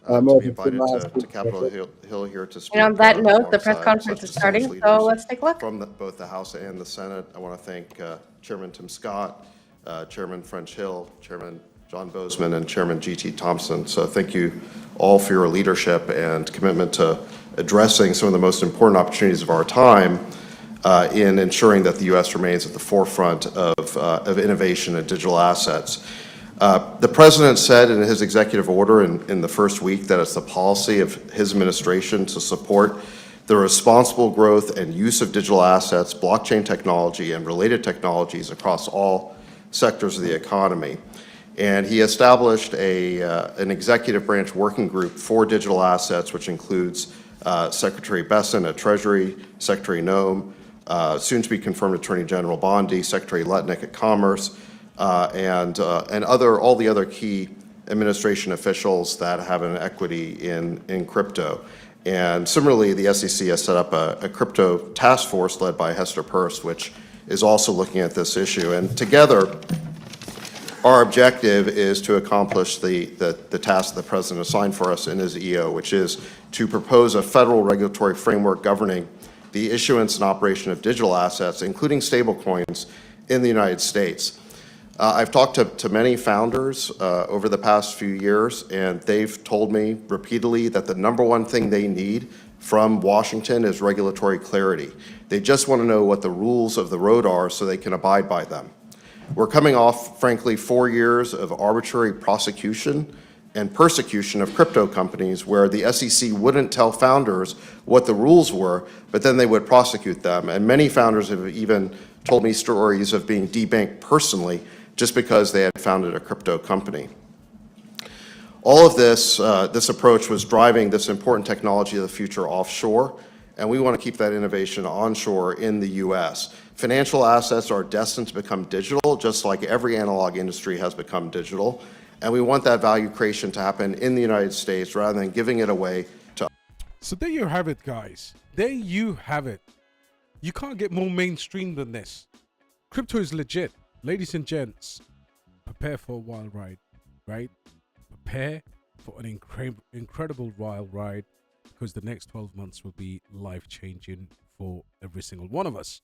to be invited to Capitol Hill here to speak. And on that note, the press alongside conference such is starting, distinguished so leaders let's take a look. from both the House and the Senate. I want to thank Chairman Tim Scott, Chairman French Hill, Chairman John Bozeman, and Chairman G.T. Thompson. So thank you all for your leadership and commitment to addressing some of the most important opportunities of our time in ensuring that the U.S. remains at the forefront of innovation and digital assets. The president said in his executive order in the first week that it's the policy of his administration to support the responsible growth and use of digital assets, blockchain technology, and related technologies across all sectors of the economy. And he established an executive branch working group for digital assets, which includes Secretary Besson at Treasury, Secretary Noem, soon to be confirmed Attorney General Bondi, Secretary Lutnick at Commerce, and all the other key administration officials that have an equity in crypto. And similarly, the SEC has set up a crypto task force led by Hester Peirce, which is also looking at this issue. And together, our objective is to accomplish the task the president assigned for us in his EO, which is to propose a federal regulatory framework governing the issuance and operation of digital assets, including stablecoins, in the United States. I've talked to many founders over the past few years, and they've told me repeatedly that the number one thing they need from Washington is regulatory clarity. They just want to know what the rules of the road are so they can abide by them. We're coming off, frankly, 4 years of arbitrary prosecution and persecution of crypto companies where the SEC wouldn't tell founders what the rules were, but then they would prosecute them. And many founders have even told me stories of being debanked personally just because they had founded a crypto company. All of this approach was driving this important technology of the future offshore, and we want to keep that innovation onshore in the US. Financial assets are destined to become digital, just like every analog industry has become digital, and we want that value creation to happen in the United States rather than giving it away to. So there you have it, guys. There you have it. You can't get more mainstream than this. Crypto is legit. Ladies and gents, prepare for a wild ride, right? Prepare for an incredible wild ride, because the next 12 months will be life-changing for every single one of us.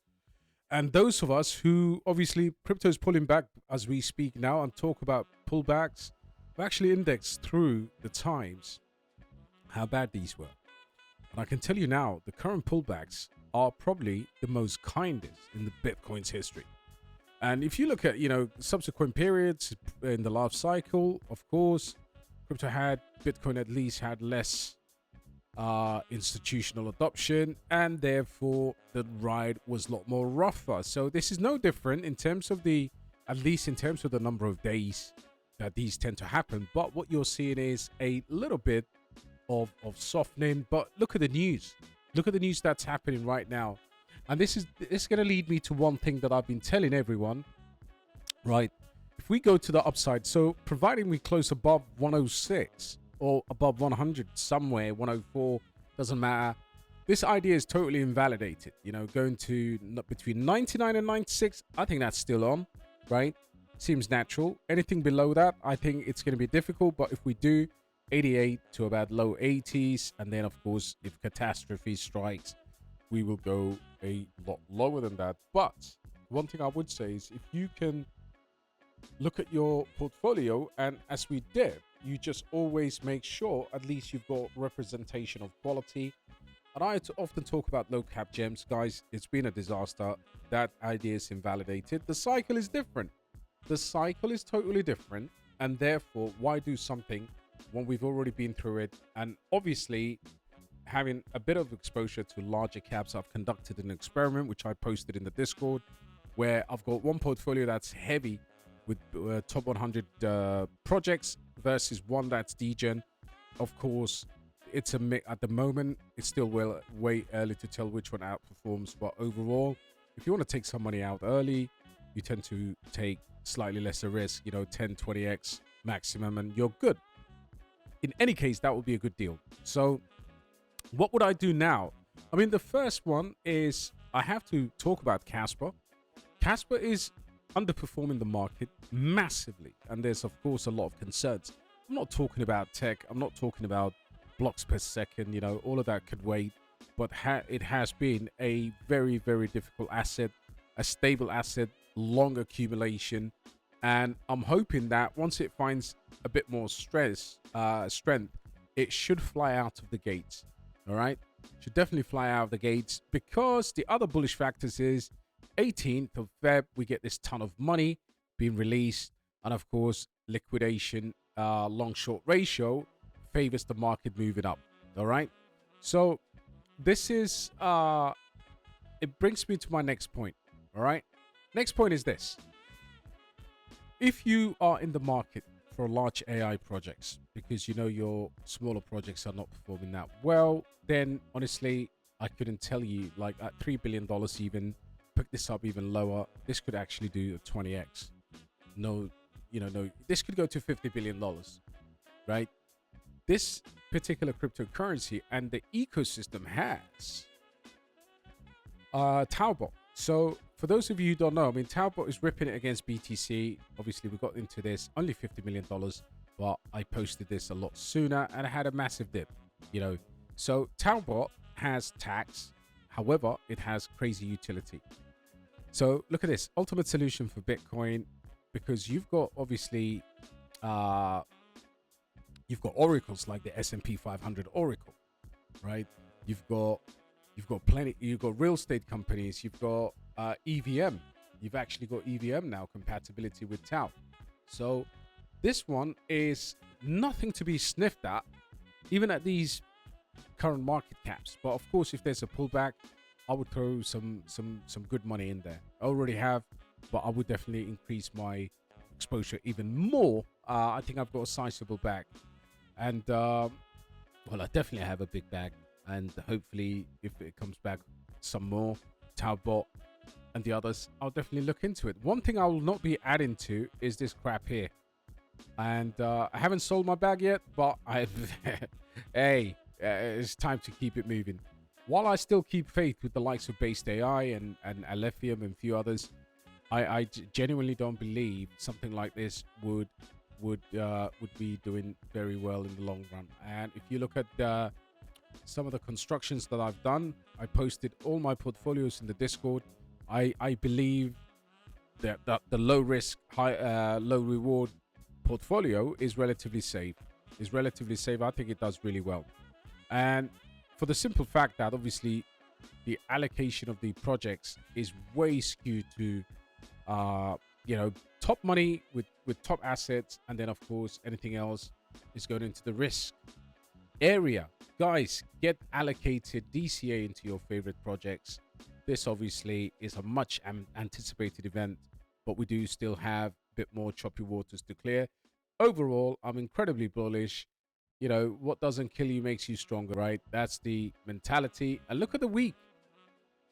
And those of us who, obviously, crypto is pulling back as we speak now and talk about pullbacks, we actually indexed through the times how bad these were. And I can tell you now, the current pullbacks are probably the most kindest in the Bitcoin's history. And if you look at, subsequent periods in the last cycle, of course, Bitcoin at least had less institutional adoption, and therefore the ride was a lot more rougher. So this is no different in terms of at least in terms of the number of days that these tend to happen. But what you're seeing is a little bit of softening. But look at the news. Look at the news that's happening right now. And this is going to lead me to one thing that I've been telling everyone, right? If we go to the upside, so providing we close above 106 or above 100 somewhere, 104, doesn't matter. This idea is totally invalidated. Going to between 99 and 96, I think that's still on, right? Seems natural. Anything below that, I think it's going to be difficult. But if we do 88 to about low 80s, and then of course, if catastrophe strikes, we will go a lot lower than that. But one thing I would say is if you can look at your portfolio, and as we did, you just always make sure at least you've got representation of quality. And I often talk about low cap gems, guys. It's been a disaster. That idea is invalidated. The cycle is different. The cycle is totally different. And therefore, why do something when we've already been through it? And obviously, having a bit of exposure to larger caps, I've conducted an experiment, which I posted in the Discord, where I've got one portfolio that's heavy with top 100 projects versus one that's degen. Of course, it's at the moment, it's still way early to tell which one outperforms. But overall, if you want to take some money out early, you tend to take slightly lesser risk, 10, 20x maximum, and you're good. In any case, that would be a good deal. So what would I do now? I mean, the first one is I have to talk about Kaspa. Kaspa is underperforming the market massively, and there's of course a lot of concerns. I'm not talking about tech. I'm not talking about blocks per second. You know, all of that could wait. But it has been a very, very difficult asset, a stable asset, long accumulation. And I'm hoping that once it finds a bit more strength, it should fly out of the gates. All right. Should definitely fly out of the gates, because the other bullish factors is 18th of Feb, we get this ton of money being released. And of course, liquidation, long short ratio favors the market moving up. All right. So this is, it brings me to my next point. All right. Next point is this. If you are in the market for large AI projects, because you know your smaller projects are not performing that well, then honestly, I couldn't tell you, like at $3 billion, even pick this up even lower, this could actually do a 20x. No, this could go to $50 billion, right? This particular cryptocurrency and the ecosystem has TAO. So for those of you who don't know, I mean, TAO is ripping it against BTC. Obviously, we got into this only $50 million, but I posted this a lot sooner and it had a massive dip, So TAO has tax. However, it has crazy utility. So look at this ultimate solution for Bitcoin, because you've got obviously, you've got oracles like the S&P 500 Oracle, right? You've got plenty. You've got real estate companies. You've got EVM. You've actually got EVM now compatibility with TAO. So this one is nothing to be sniffed at, even at these current market caps. But of course, if there's a pullback, I would throw some good money in there. I already have, but I would definitely increase my exposure even more. I think I've got a sizable bag, and I definitely have a big bag. And hopefully, if it comes back some more, TAO and the others, I'll definitely look into it. One thing I will not be adding to is this crap here. And I haven't sold my bag yet, but hey, it's time to keep it moving. While I still keep faith with the likes of basedai and alephium and a few others, I genuinely don't believe something like this would be doing very well in the long run. And if you look at some of the constructions that I've done, I posted all my portfolios in the Discord. I believe that the low risk, low reward portfolio is relatively safe. I think it does really well. And for the simple fact that obviously the allocation of the projects is way skewed to, top money with top assets. And then of course, anything else is going into the risk area. Guys, get allocated DCA into your favorite projects. This obviously is a much anticipated event, but we do still have a bit more choppy waters to clear. Overall, I'm incredibly bullish. What doesn't kill you makes you stronger, right? That's the mentality. And look at the week.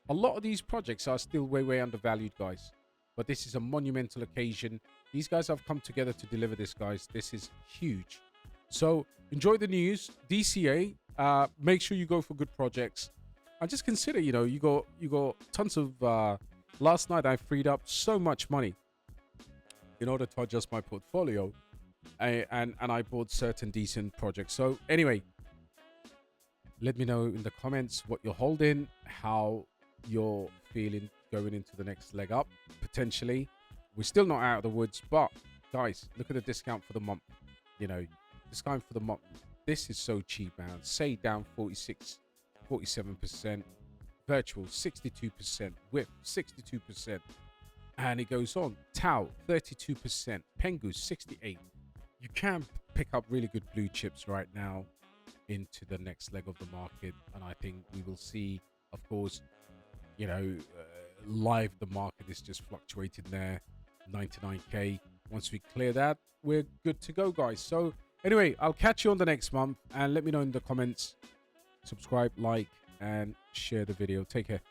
A lot of these projects are still way undervalued, guys. But this is a monumental occasion. These guys have come together to deliver this, guys. This is huge. So enjoy the news. DCA. Make sure you go for good projects. And just consider, you got tons of. Last night I freed up so much money in order to adjust my portfolio, and I bought certain decent projects. So anyway, let me know in the comments what you're holding, how you're feeling going into the next leg up. Potentially, we're still not out of the woods, but guys, look at the discount for the month. Discount for the month. This is so cheap, man. Say down 46, 47%, virtual 62%, whip 62%, and it goes on. TAO 32%, Pengu 68%. You can pick up really good blue chips right now into the next leg of the market, and I think we will see, of course, live the market is just fluctuating there, 99k. Once we clear that, we're good to go, guys. So anyway, I'll catch you on the next month, and let me know in the comments. Subscribe, like, and share the video. Take care.